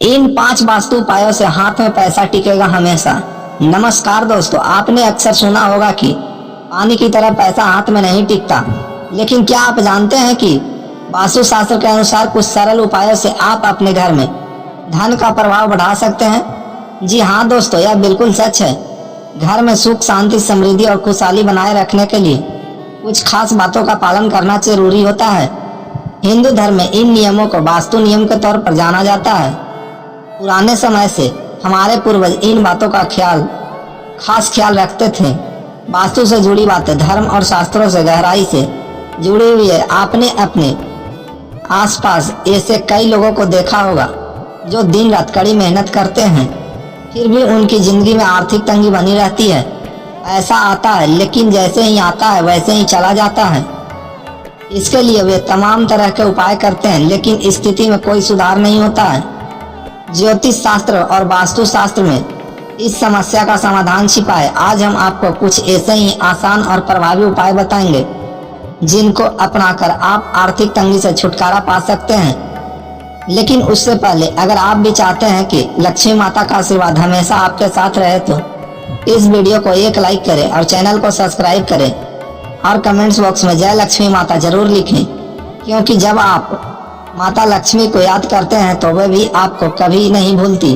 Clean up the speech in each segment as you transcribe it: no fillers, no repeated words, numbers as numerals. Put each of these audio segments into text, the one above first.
इन 5 वास्तु उपायों से हाथ में पैसा टिकेगा हमेशा। नमस्कार दोस्तों, आपने अक्सर सुना होगा कि पानी की तरह पैसा हाथ में नहीं टिकता, लेकिन क्या आप जानते हैं कि वास्तु शास्त्र के अनुसार कुछ सरल उपायों से आप अपने घर में धन का प्रभाव बढ़ा सकते हैं। जी हाँ दोस्तों, यह बिल्कुल सच है। घर में सुख, शांति, समृद्धि और खुशहाली बनाए रखने के लिए कुछ खास बातों का पालन करना जरूरी होता है। हिंदू धर्म में इन नियमों को वास्तु नियम के तौर पर जाना जाता है। पुराने समय से हमारे पूर्वज इन बातों का खास ख्याल रखते थे। वास्तु से जुड़ी बातें धर्म और शास्त्रों से गहराई से जुड़ी हुई है। आपने अपने आसपास ऐसे कई लोगों को देखा होगा जो दिन रात कड़ी मेहनत करते हैं, फिर भी उनकी जिंदगी में आर्थिक तंगी बनी रहती है। ऐसा आता है, लेकिन जैसे ही आता है वैसे ही चला जाता है। इसके लिए वे तमाम तरह के उपाय करते हैं, लेकिन स्थिति में कोई सुधार नहीं होता है। ज्योतिष शास्त्र और वास्तु शास्त्र में इस समस्या का समाधान छिपा है। आज हम आपको कुछ ऐसे ही आसान और प्रभावी उपाय बताएंगे जिनको अपनाकर आप आर्थिक तंगी से छुटकारा पा सकते हैं। लेकिन उससे पहले अगर आप भी चाहते हैं कि लक्ष्मी माता का आशीर्वाद हमेशा आपके साथ रहे, तो इस वीडियो को एक लाइक करें और चैनल को सब्सक्राइब करें और कमेंट्स बॉक्स में जय लक्ष्मी माता जरूर लिखें, क्योंकि जब आप माता लक्ष्मी को याद करते हैं तो वे भी आपको कभी नहीं भूलती।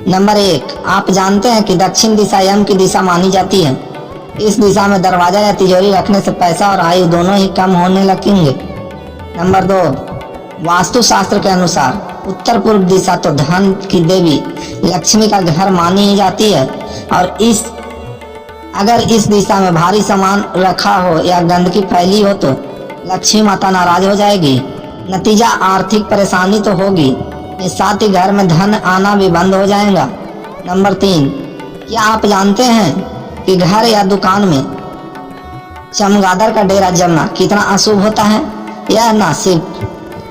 नंबर 1, आप जानते हैं कि दक्षिण दिशा यम की दिशा मानी जाती है। इस दिशा में दरवाजा या तिजोरी रखने से पैसा और आयु दोनों ही कम होने लगेंगे। नंबर 2, वास्तु शास्त्र के अनुसार उत्तर पूर्व दिशा तो धन की देवी लक्ष्मी का घर मानी जाती है, और अगर इस दिशा में भारी सामान रखा हो या गंदगी फैली हो तो लक्ष्मी माता नाराज हो जाएगी। नतीजा आर्थिक परेशानी तो होगी, इस साथ ही घर में धन आना भी बंद हो जाएगा। नंबर 3, क्या आप जानते हैं कि घर या दुकान में चमगादड़ का डेरा जमना कितना अशुभ होता है? यह न सिर्फ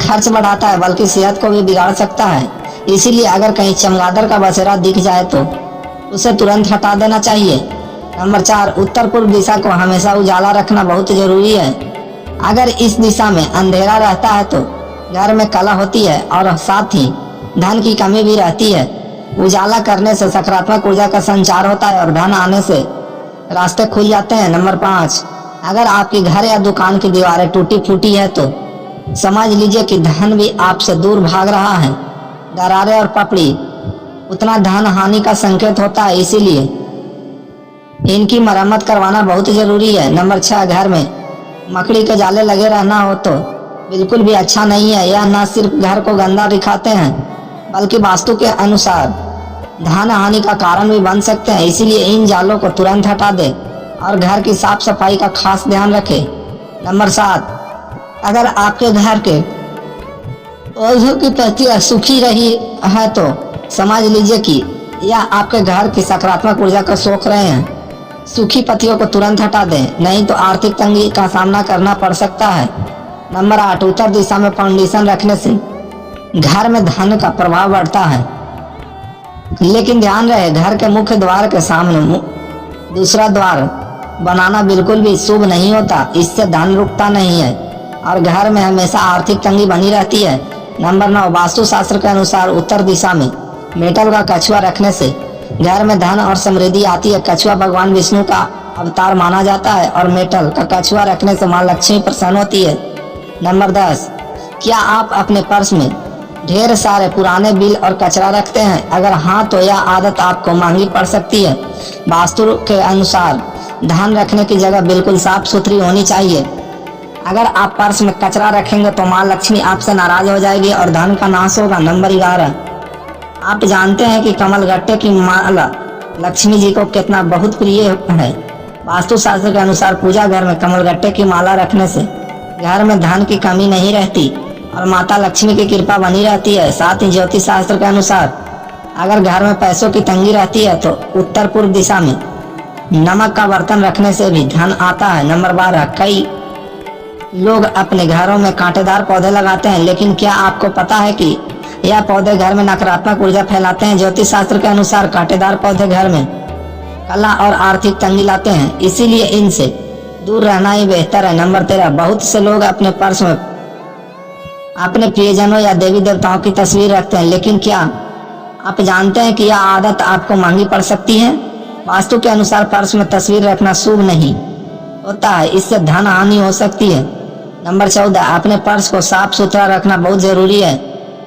खर्च बढ़ाता है बल्कि सेहत को भी बिगाड़ सकता है। इसीलिए अगर कहीं चमगादड़ का बसेरा दिख जाए तो उसे तुरंत हटा देना चाहिए। नंबर 4, उत्तर पूर्व दिशा को हमेशा उजाला रखना बहुत जरूरी है। अगर इस दिशा में अंधेरा रहता है तो घर में कलह होती है और साथ ही धन की कमी भी रहती है। उजाला करने से सकारात्मक ऊर्जा का संचार होता है और धन आने से रास्ते खुल जाते हैं। नंबर 5, अगर आपके घर या दुकान की दीवारें टूटी फूटी है तो समझ लीजिए कि धन भी आपसे दूर भाग रहा है। दरारें और पपड़ी उतना धन हानि का संकेत होता है, इसीलिए इनकी मरम्मत करवाना बहुत जरूरी है। नंबर 6, घर में मकड़ी के जाले लगे रहना हो तो बिल्कुल भी अच्छा नहीं है। यह न सिर्फ घर को गंदा दिखाते हैं बल्कि वास्तु के अनुसार धन हानि का कारण भी बन सकते हैं। इसीलिए इन जालों को तुरंत हटा दे और घर की साफ सफाई का खास ध्यान रखें। नंबर 7, अगर आपके घर के पौधों की पत्तियां सूखी रही है तो समझ लीजिए कि यह आपके घर की सकारात्मक ऊर्जा को सोख रहे हैं। सूखी पत्तियों को तुरंत हटा दें, नहीं तो आर्थिक तंगी का सामना करना पड़ सकता है। नंबर 8, उत्तर दिशा में फाउंडेशन रखने से घर में धन का प्रभाव बढ़ता है, लेकिन ध्यान रहे घर के मुख्य द्वार के सामने दूसरा द्वार बनाना बिल्कुल भी शुभ नहीं होता। इससे धन रुकता नहीं है और घर में हमेशा आर्थिक तंगी बनी रहती है। नंबर 9, वास्तु शास्त्र के अनुसार उत्तर दिशा में मेटल का कछुआ रखने से घर में धन और समृद्धि आती है। कछुआ भगवान विष्णु का अवतार माना जाता है और मेटल का कछुआ रखने से मां लक्ष्मी प्रसन्न होती है। नंबर 10, क्या आप अपने पर्स में ढेर सारे पुराने बिल और कचरा रखते हैं? अगर हाँ तो यह आदत आपको महंगी पड़ सकती है। वास्तु के अनुसार धन रखने की जगह बिल्कुल साफ सुथरी होनी चाहिए। अगर आप पर्स में कचरा रखेंगे तो मां लक्ष्मी आपसे नाराज हो जाएगी और धन का नाश होगा। नंबर 11, आप जानते हैं कि कमलगट्टे की माला लक्ष्मी जी को कितना बहुत प्रिय है। वास्तु शास्त्र के अनुसार पूजा घर में कमलगट्टे की माला रखने से घर में धन की कमी नहीं रहती और माता लक्ष्मी की कृपा बनी रहती है। साथ ही ज्योतिष शास्त्र के अनुसार अगर घर में पैसों की तंगी रहती है तो उत्तर पूर्व दिशा में नमक का बर्तन रखने से भी धन आता है। नंबर 12, कई लोग अपने घरों में कांटेदार पौधे लगाते हैं, लेकिन क्या आपको पता है कि यह पौधे घर में नकारात्मक ऊर्जा फैलाते हैं? ज्योतिष शास्त्र के अनुसार कांटेदार पौधे घर में कला और आर्थिक तंगी लाते हैं, इसीलिए इनसे दूर रहना ही बेहतर है। नंबर 13, बहुत से लोग अपने पर्स में अपने प्रियजनों या देवी देवताओं की तस्वीर रखते हैं, लेकिन क्या आप जानते हैं कि यह आदत आपको महंगी पड़ सकती है। वास्तु के अनुसार पर्स में तस्वीर रखना शुभ नहीं होता है, इससे धन हानि हो सकती है। नंबर 14, अपने पर्स को साफ सुथरा रखना बहुत जरूरी है।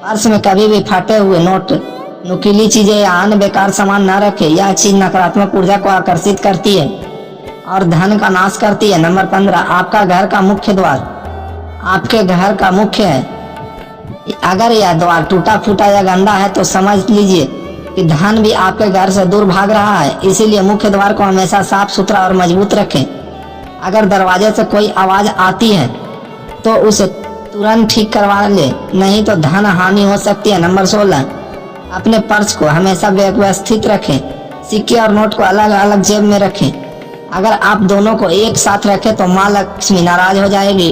पर्स में कभी भी फटे हुए नोट, नुकीली चीजें या अन्य बेकार सामान न रखें। यह चीज नकारात्मक ऊर्जा को आकर्षित करती है और धन का नाश करती है। नंबर 15, आपका घर का मुख्य द्वार आपके घर का मुख्य है। अगर यह द्वार टूटा फूटा या गंदा है तो समझ लीजिए कि धन भी आपके घर से दूर भाग रहा है। इसीलिए मुख्य द्वार को हमेशा साफ सुथरा और मजबूत रखें। अगर दरवाजे से कोई आवाज आती है तो उसे तुरंत ठीक करवा ले, नहीं तो धन हानि हो सकती है। नंबर 16, अपने पर्स को हमेशा व्यवस्थित रखें। सिक्के और नोट को अलग अलग जेब में रखें। अगर आप दोनों को एक साथ रखें तो माँ लक्ष्मी नाराज हो जाएगी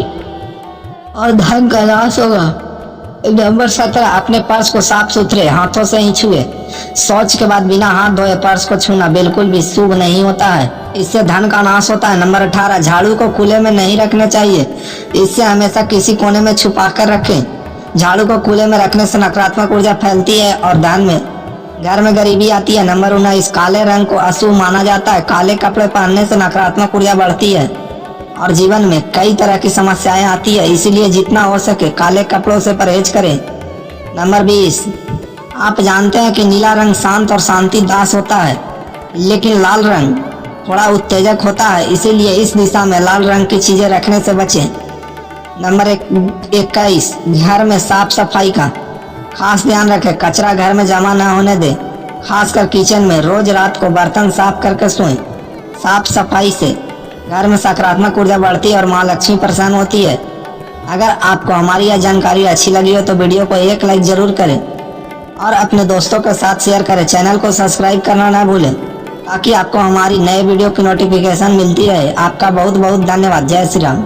और धन का नाश होगा। नंबर 17, अपने पर्स को साफ सुथरे हाथों से ही छुए। शौच के बाद बिना हाथ धोए पर्स को छूना बिल्कुल भी शुभ नहीं होता है, इससे धन का नाश होता है। नंबर 18, झाड़ू को खुले में नहीं रखना चाहिए, इससे हमेशा किसी कोने में छुपा कर रखें। झाड़ू को खुले में रखने से नकारात्मक ऊर्जा फैलती है और घर में गरीबी आती है। नंबर 19, काले रंग को अशुभ माना जाता है। काले कपड़े पहनने से नकारात्मक ऊर्जा बढ़ती है और जीवन में कई तरह की समस्याएं आती है, इसीलिए जितना हो सके काले कपड़ों से परहेज करें। नंबर 20, आप जानते हैं कि नीला रंग शांत और शांति दास होता है, लेकिन लाल रंग थोड़ा उत्तेजक होता है, इसीलिए इस दिशा में लाल रंग की चीजें रखने से बचें। नंबर 21, घर में साफ सफाई का खास ध्यान रखें। कचरा घर में जमा न होने दें, खासकर किचन में। रोज रात को बर्तन साफ करके सोएं। साफ सफाई से घर में सकारात्मक ऊर्जा बढ़ती है और माँ लक्ष्मी प्रसन्न होती है। अगर आपको हमारी यह जानकारी अच्छी लगी हो तो वीडियो को एक लाइक जरूर करें और अपने दोस्तों के साथ शेयर करें। चैनल को सब्सक्राइब करना ना भूलें ताकि आपको हमारी नए वीडियो की नोटिफिकेशन मिलती रहे। आपका बहुत बहुत धन्यवाद। जय श्री राम।